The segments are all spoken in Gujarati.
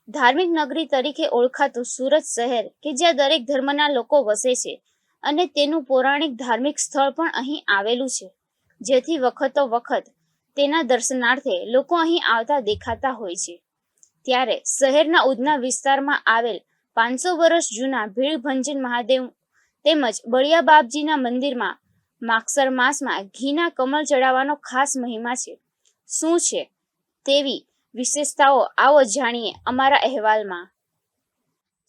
ધાર્મિક નગરી તરીકે ઓળખાતું સુરત શહેર કે જ્યાં દરેક ધર્મના લોકો વસે છે અને તેનું પૌરાણિક ધાર્મિક સ્થળ પણ અહીં આવેલું છે, જેથી વખતો વખત તેના દર્શનાર્થે લોકો અહીં આવતા દેખાતા હોય છે. ત્યારે શહેરના ઉધના વિસ્તારમાં આવેલ 500 વર્ષ જૂના ભીડભંજન મહાદેવ તેમજ બળિયા બાપજીના મંદિરમાં માગસર માસમાં ઘીના કમળ ચડાવવાનો ખાસ મહિમા છે. શું છે તેવી વિશેષતાઓ આવો જાણીએ અમારા અહેવાલમાં.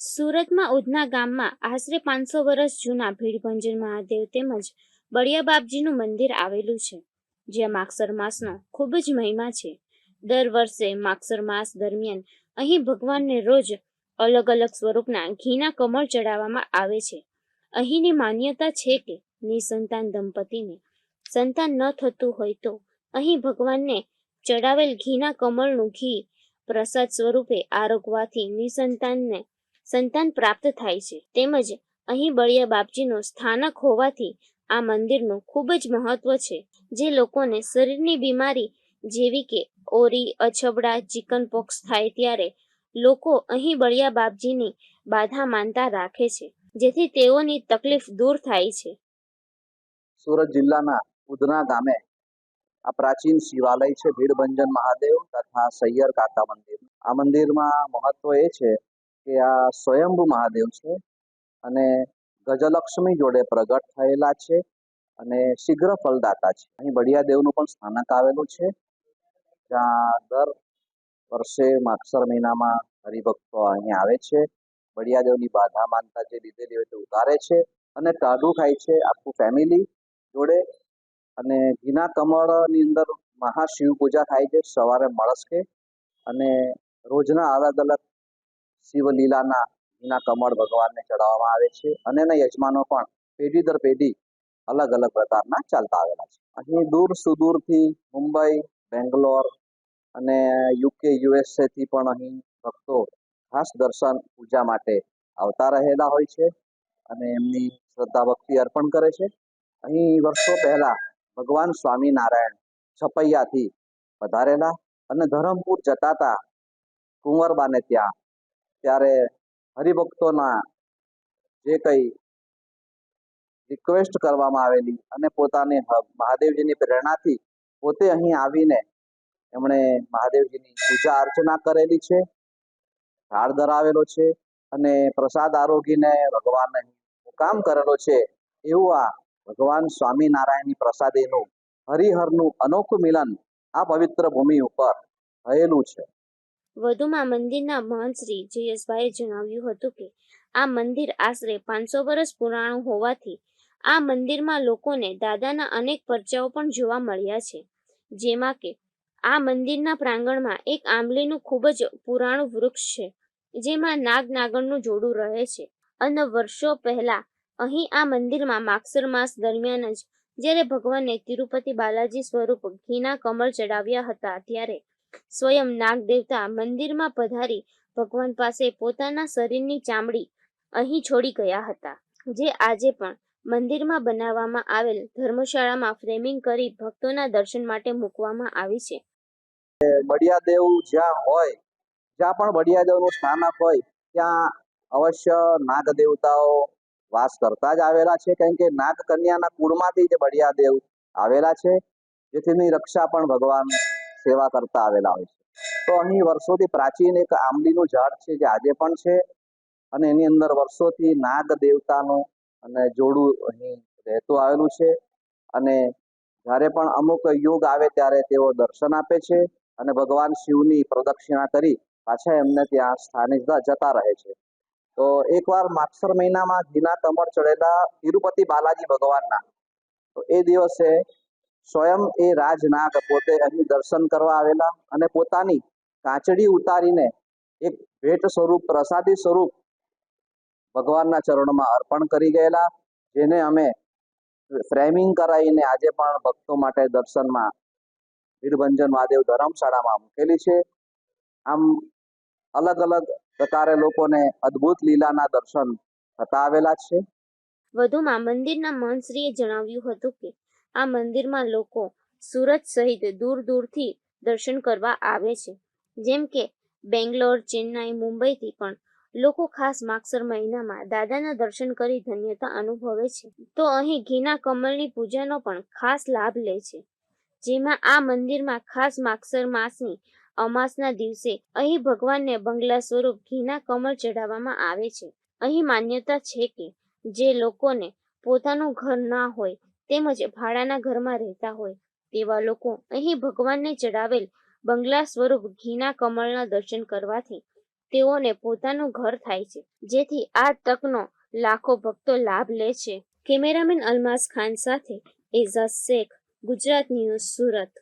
સુરતમાં ઉધના ગામમાં આશરે 500 વર્ષ જૂના ભીડભંજન મહાદેવ તેમજ બળિયા બાપજીનું મંદિર આવેલું છે, જ્યાં માગસર માસનો ખૂબ જ મહિમા છે. દર વર્ષે માગસર માસ દરમિયાન અહીં ભગવાનને રોજ અલગ અલગ સ્વરૂપના ઘીના કમળ ચડાવવામાં આવે છે. અહીંની માન્યતા છે કે નિસંતાન દંપતીને સંતાન ન થતું હોય તો અહીં ભગવાનને ચડાવેલ ઘીના કમળનું ઘી પ્રસાદ સ્વરૂપે આરોગવાથી નિસંતાનને સંતાન પ્રાપ્ત થાય છે. તેમજ અહીં બળિયા બાપજીનું સ્થાનક હોવાથી આ મંદિરનું ખૂબ જ મહત્વ છે, જે લોકોને શરીરની બીમારી જેવી કે ઓરી, અછબડા, ચિકન પોક્સ થાય ત્યારે લોકો અહીં બળિયા બાપજીની બાધા માનતા રાખે છે, જેથી તેઓની તકલીફ દૂર થાય છે. સુરત જિલ્લાના ઉધના ગામે આ પ્રાચીન શિવાલય છે ભીડભંજન મહાદેવ તથા સૈયર કાકા મંદિર. આ મંદિરમાં મહત્વ એ છે કે આ સ્વયંભૂ મહાદેવ છે અને ગજલક્ષ્મી જોડે પ્રગટ થયેલા છે અને શીઘ્ર ફલદાતા છે. અહીં બળિયા દેવનું પણ સ્થાનક આવેલું છે, જ્યાં દર વર્ષે માગસર મહિનામાં હરિભક્તો અહીં આવે છે, બળિયા દેવની બાધા માનતા જે લીધેલી હોય તે ઉતારે છે અને ટાઢું ખાય છે આખું ફેમિલી જોડે. અને ઘીના કમળની અંદર મહાશિવ પૂજા થાય છે સવારે મળસ્કે, અને રોજના અલગ અલગ શિવલીલાના ઘીના કમળ ભગવાનને ચડાવવામાં આવે છે અને એના યજમાનો પણ પેઢી દર પેઢી અલગ અલગ પ્રકારના ચાલતા આવેલા છે. અહીં દૂર સુદૂરથી મુંબઈ, બેંગ્લોર અને યુકે, USA થી પણ અહીં ભક્તો ખાસ દર્શન પૂજા માટે આવતા રહેલા હોય છે અને એમની શ્રદ્ધા ભક્તિ અર્પણ કરે છે. અહીં વર્ષો પહેલા ભગવાન સ્વામિનારાયણ છપૈયાથી પધારેલા અને ધરમપુર જતા હતા કુંવરબાને ત્યાં, ત્યારે હરિભક્તોના જે કંઈ રિક્વેસ્ટ કરવામાં આવેલી અને પોતાની મહાદેવજીની પ્રેરણાથી પોતે અહીં આવીને એમણે મહાદેવજીની પૂજા અર્ચના કરેલી છે, ઢાળ ધરાવેલો છે અને પ્રસાદ આરોગીને ભગવાનને મુકામ કરેલો છે. એવું આ ભગવાન સ્વામિનારાયણની પ્રસાદીનું હરિહરનું અનોખું મિલન આ પવિત્ર ભૂમિ ઉપર થયેલું છે. વધુમાં મંદિરના મહંત શ્રી જયેશભાઈએ જણાવ્યું હતું કે આ મંદિર આશરે 500 વર્ષ પુરાણું હોવાથી આ મંદિરમાં લોકોને દાદાના અનેક પરચાઓ પણ જોવા મળ્યા છે, જેમાં કે આ મંદિરના પ્રાંગણમાં એક આંબલીનું ખૂબ જ પુરાણું વૃક્ષ છે, જેમાં નાગ નાગણનું જોડું રહે છે. અને વર્ષો પહેલા અહીં આ મંદિરમાં માગસર માસ દરમિયાન જ જ્યારે ભગવાનને તિરુપતિ બાલાજી સ્વરૂપ ઘીના કમળ ચડાવ્યા હતા, ત્યારે સ્વયં નાગ દેવતા મંદિરમાં પધારી ભગવાન પાસે પોતાના શરીરની ચામડી અહીં છોડી ગયા હતા, જે આજે પણ મંદિરમાં બનાવવામાં આવેલ ધર્મશાળામાં ફ્રેમિંગ કરી ભક્તોના દર્શન માટે મૂકવામાં આવી છે. બળિયા દેવ જ્યાં હોય, જ્યાં પણ બળિયા દેવનું સ્થાનક હોય ત્યાં અવશ્ય નાગ દેવતાઓ વાસ કરતા જ આવેલા છે, કારણ કે નાગ કન્યાના કુળમાંથી જ બળિયા દેવ આવેલા છે, જેથીની રક્ષા પણ ભગવાન સેવા કરતા આવેલા હોય છે. તો અહીં વર્ષોથી પ્રાચીન એક આંબલીનું ઝાડ છે જે આજે પણ છે અને એની અંદર વર્ષોથી નાગ દેવતાનું અને જોડું અહીં રહેતું આવેલું છે અને જ્યારે પણ અમુક યુગ આવે ત્યારે તેઓ દર્શન આપે છે અને ભગવાન શિવની પ્રદક્ષિણા કરી પાછા એમને ત્યાં સ્થાને જતા રહે છે. તો એકવાર માગસર મહિનામાં ઘીના કમળ ચડેલા તિરુપતિ બાલાજી ભગવાનના, તો એ દિવસે સ્વયં એ રાજનાગ પોતે અહીં દર્શન કરવા આવેલા અને પોતાની કાચડી ઉતારીને એક ભેટ સ્વરૂપ, પ્રસાદી સ્વરૂપ ભગવાનના ચરણોમાં અર્પણ કરી ગયેલા, જેને અમે ફ્રેમિંગ કરાવીને આજે પણ ભક્તો માટે દર્શનમાં ભીડભંજન મહાદેવ ધર્મશાળામાં મૂકેલી છે. આમ અલગ અલગ પ્રકારે લોકોને અદ્ભુત લીલાના દર્શન થતા આવેલા છે. વધુમાં મંદિરના મહંતશ્રીએ જણાવ્યું હતું કે આ મંદિરમાં લોકો સુરત સહિત દૂર દૂરથી દર્શન કરવા આવે છે, જેમ કે બેંગ્લોર, ચેન્નાઈ, મુંબઈથી પણ લોકો ખાસ માગસર મહિનામાં દાદાના દર્શન કરી ધન્યતા અનુભવે છે. તો અહીં ઘીના કમળની પૂજાનો પણ ખાસ લાભ લે છે, જેમાં આ મંદિરમાં ખાસ માગસર માસની અમાસના દિવસે અહીં ભગવાનને બંગલા સ્વરૂપ ઘીના કમળ ચઢાવવામાં આવે છે. અહીં માન્યતા છે કે જે લોકોને પોતાનું ઘર ના હોય તેમજ ભાડાના ઘરમાં રહેતા હોય તેવા લોકો અહીં ભગવાનને ચડાવેલ બંગલા સ્વરૂપ ઘીના કમળના દર્શન કરવાથી તેઓને પોતાનું ઘર થાય છે, જેથી આ તકનો લાખો ભક્તો લાભ લે છે. કેમેરામેન અલમાસ ખાન સાથે એઝાઝ શેખ, ગુજરાત ન્યૂઝ, સુરત.